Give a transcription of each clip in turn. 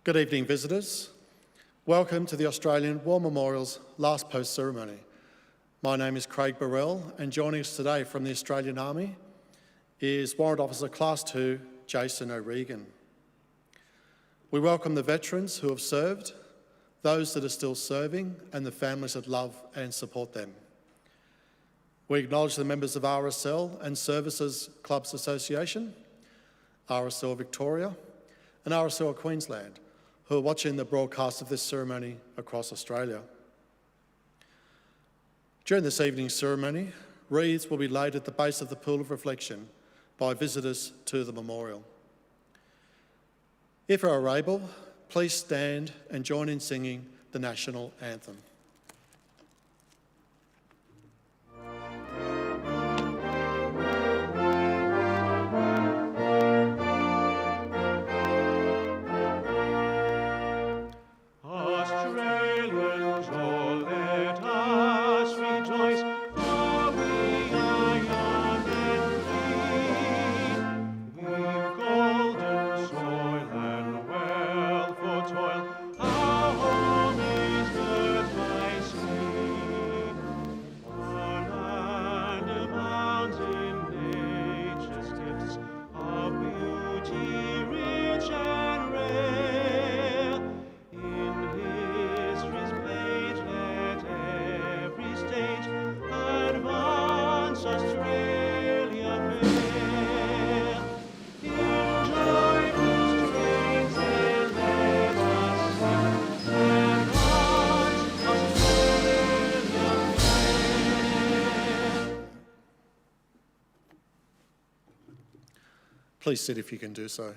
Good evening, visitors. Welcome to the Australian War Memorial's last post ceremony. My name is Craig Burrell, and joining us today from the Australian Army is Warrant Officer Class 2, Jason O'Regan. We welcome the veterans who have served, those that are still serving, and the families that love and support them. We acknowledge the members of RSL and Services Clubs Association, RSL Victoria, and RSL Queensland, who are watching the broadcast of this ceremony across Australia. During this evening's ceremony, wreaths will be laid at the base of the Pool of Reflection by visitors to the memorial. If you are able, please stand and join in singing the National Anthem. Please sit if you can do so.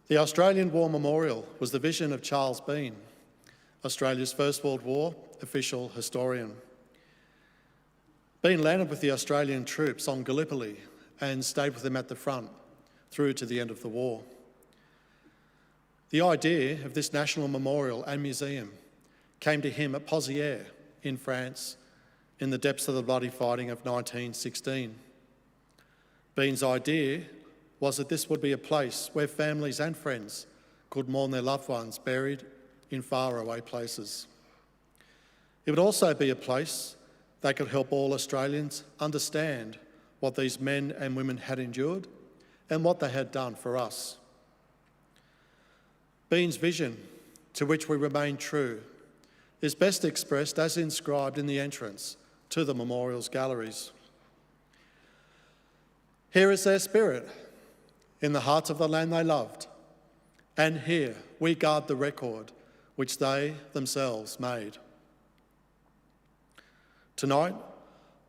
The Australian War Memorial was the vision of Charles Bean, Australia's First World War official historian. Bean landed with the Australian troops on Gallipoli and stayed with them at the front through to the end of the war. The idea of this national memorial and museum came to him at Pozières in France in the depths of the bloody fighting of 1916. Bean's idea was that this would be a place where families and friends could mourn their loved ones buried in faraway places. It would also be a place that could help all Australians understand what these men and women had endured and what they had done for us. Bean's vision, to which we remain true, is best expressed as inscribed in the entrance to the memorial's galleries. Here is their spirit, in the hearts of the land they loved, and here we guard the record which they themselves made. Tonight,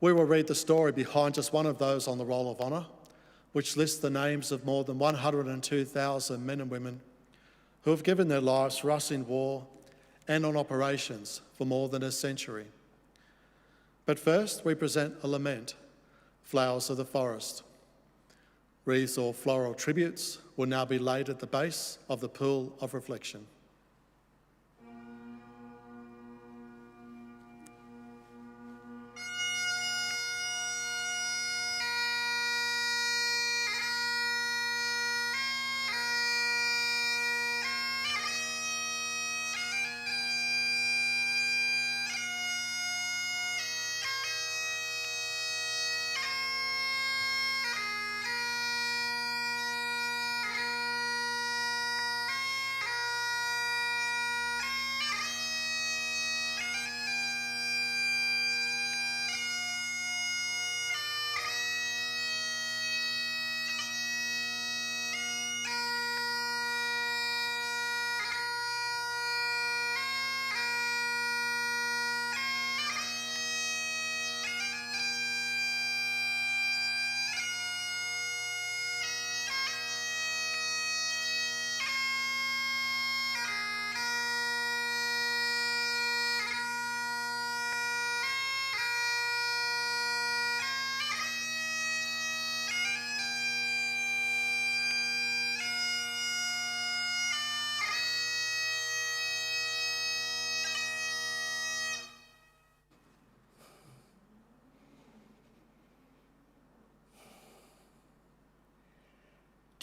we will read the story behind just one of those on the Roll of Honour, which lists the names of more than 102,000 men and women who have given their lives for us in war and on operations for more than a century. But first, we present a lament, Flowers of the Forest. Wreaths or floral tributes will now be laid at the base of the Pool of Reflection.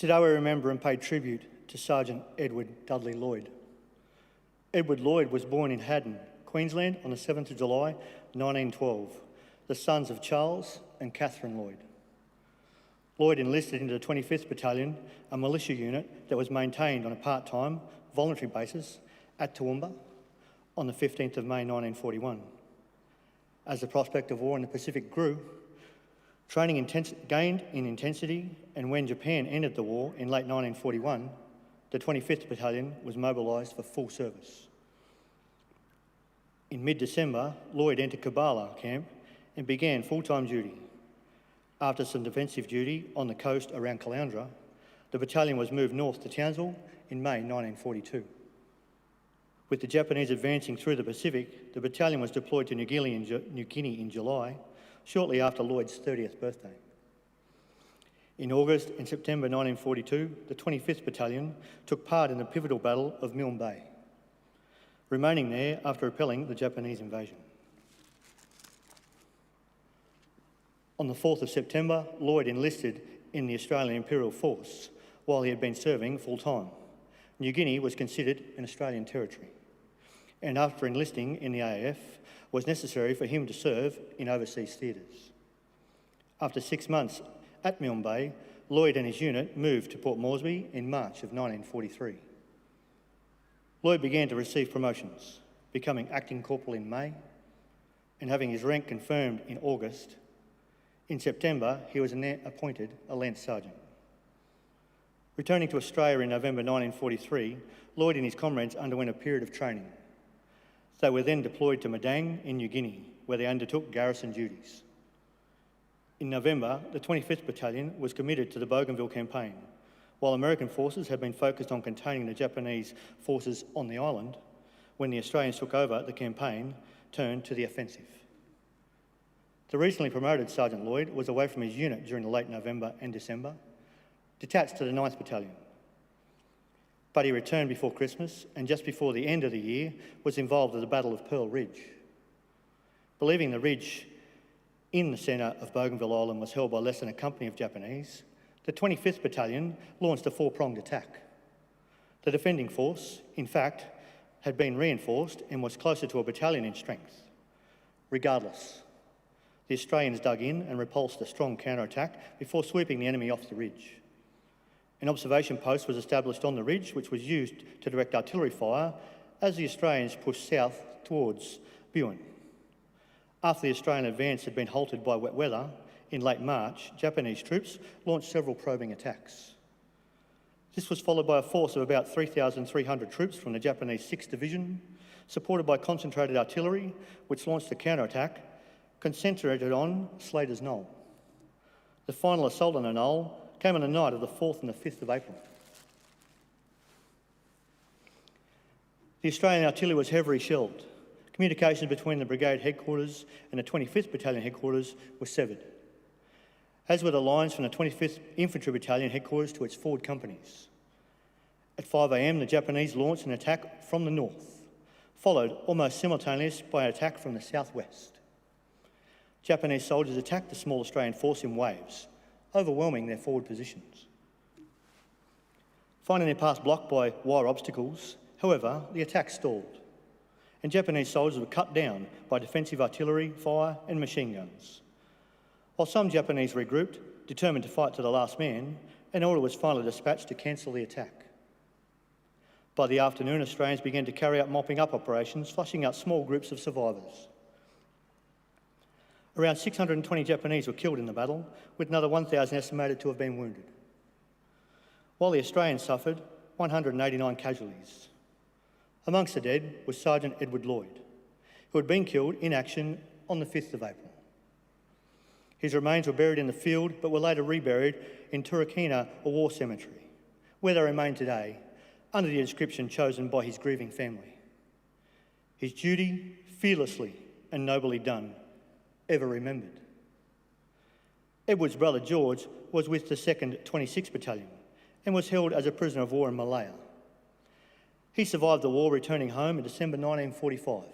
Today we remember and pay tribute to Sergeant Edward Dudley Lloyd. Edward Lloyd was born in Haddon, Queensland on the 7th of July 1912, the sons of Charles and Catherine Lloyd. Lloyd enlisted into the 25th Battalion, a militia unit that was maintained on a part-time, voluntary basis at Toowoomba on the 15th of May 1941. As the prospect of war in the Pacific grew, training gained in intensity, and when Japan ended the war in late 1941, the 25th Battalion was mobilised for full service. In mid-December, Lloyd entered Kabbalah camp and began full-time duty. After some defensive duty on the coast around Caloundra, the battalion was moved north to Townsville in May 1942. With the Japanese advancing through the Pacific, the battalion was deployed to New Guinea in July, shortly after Lloyd's 30th birthday. In August and September 1942, the 25th Battalion took part in the pivotal Battle of Milne Bay, remaining there after repelling the Japanese invasion. On the 4th of September, Lloyd enlisted in the Australian Imperial Force while he had been serving full-time. New Guinea was considered an Australian territory, and after enlisting in the AAF, was necessary for him to serve in overseas theatres. After 6 months at Milne Bay, Lloyd and his unit moved to Port Moresby in March of 1943. Lloyd began to receive promotions, becoming acting corporal in May and having his rank confirmed in August. In September, he was appointed a Lance Sergeant. Returning to Australia in November 1943, Lloyd and his comrades underwent a period of training. They were then deployed to Madang in New Guinea, where they undertook garrison duties. In November, the 25th Battalion was committed to the Bougainville campaign, while American forces had been focused on containing the Japanese forces on the island. When the Australians took over, the campaign turned to the offensive. The recently promoted Sergeant Lloyd was away from his unit during the late November and December, detached to the 9th Battalion. But he returned before Christmas, and just before the end of the year was involved in the Battle of Pearl Ridge. Believing the ridge in the centre of Bougainville Island was held by less than a company of Japanese, the 25th Battalion launched a four-pronged attack. The defending force, in fact, had been reinforced and was closer to a battalion in strength. Regardless, the Australians dug in and repulsed a strong counter-attack before sweeping the enemy off the ridge. An observation post was established on the ridge, which was used to direct artillery fire as the Australians pushed south towards Buin. After the Australian advance had been halted by wet weather, in late March, Japanese troops launched several probing attacks. This was followed by a force of about 3,300 troops from the Japanese 6th Division, supported by concentrated artillery, which launched a counter-attack concentrated on Slater's Knoll. The final assault on the knoll came on the night of the 4th and the 5th of April. The Australian artillery was heavily shelled. Communications between the brigade headquarters and the 25th Battalion headquarters were severed, as were the lines from the 25th Infantry Battalion headquarters to its forward companies. At 5 a.m, the Japanese launched an attack from the north, followed almost simultaneously by an attack from the southwest. Japanese soldiers attacked the small Australian force in waves, overwhelming their forward positions. Finding their path blocked by wire obstacles, however, the attack stalled, and Japanese soldiers were cut down by defensive artillery fire and machine guns. While some Japanese regrouped, determined to fight to the last man, an order was finally dispatched to cancel the attack. By the afternoon, Australians began to carry out mopping-up operations, flushing out small groups of survivors. Around 620 Japanese were killed in the battle, with another 1,000 estimated to have been wounded, while the Australians suffered 189 casualties. Amongst the dead was Sergeant Edward Lloyd, who had been killed in action on the 5th of April. His remains were buried in the field, but were later reburied in Turkana, a war cemetery, where they remain today, under the inscription chosen by his grieving family. His duty, fearlessly and nobly done, ever remembered. Edward's brother George was with the 2nd 26th Battalion and was held as a prisoner of war in Malaya. He survived the war, returning home in December 1945.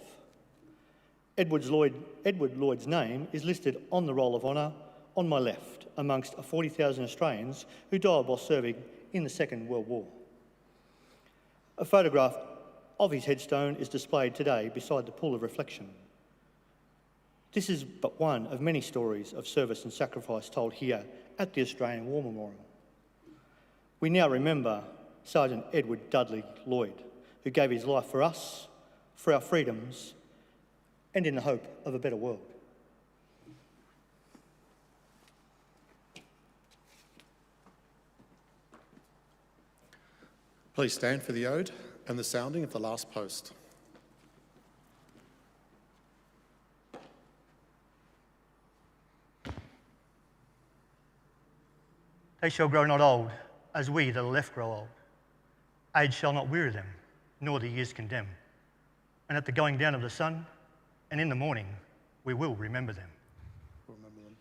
Edward Lloyd's name is listed on the Roll of Honour on my left, amongst 40,000 Australians who died while serving in the Second World War. A photograph of his headstone is displayed today beside the pool of reflection. This is but one of many stories of service and sacrifice told here at the Australian War Memorial. We now remember Sergeant Edward Dudley Lloyd, who gave his life for us, for our freedoms, and in the hope of a better world. Please stand for the ode and the sounding of the last post. They shall grow not old, as we that are left grow old. Age shall not weary them, nor the years condemn. And at the going down of the sun, and in the morning, we will remember them. Remember them.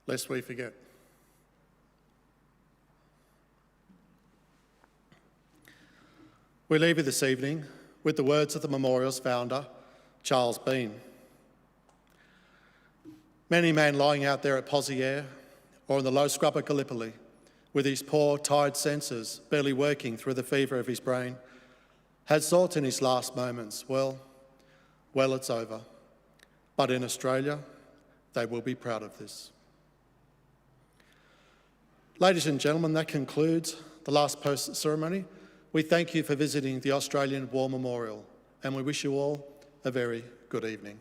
Lest we forget. We leave you this evening with the words of the memorial's founder, Charles Bean. Many man lying out there at Pozieres or in the low scrub at Gallipoli, with his poor, tired senses barely working through the fever of his brain, had thought in his last moments, well, it's over. But in Australia, they will be proud of this. Ladies and gentlemen, that concludes the last post ceremony. We thank you for visiting the Australian War Memorial, and we wish you all a very good evening.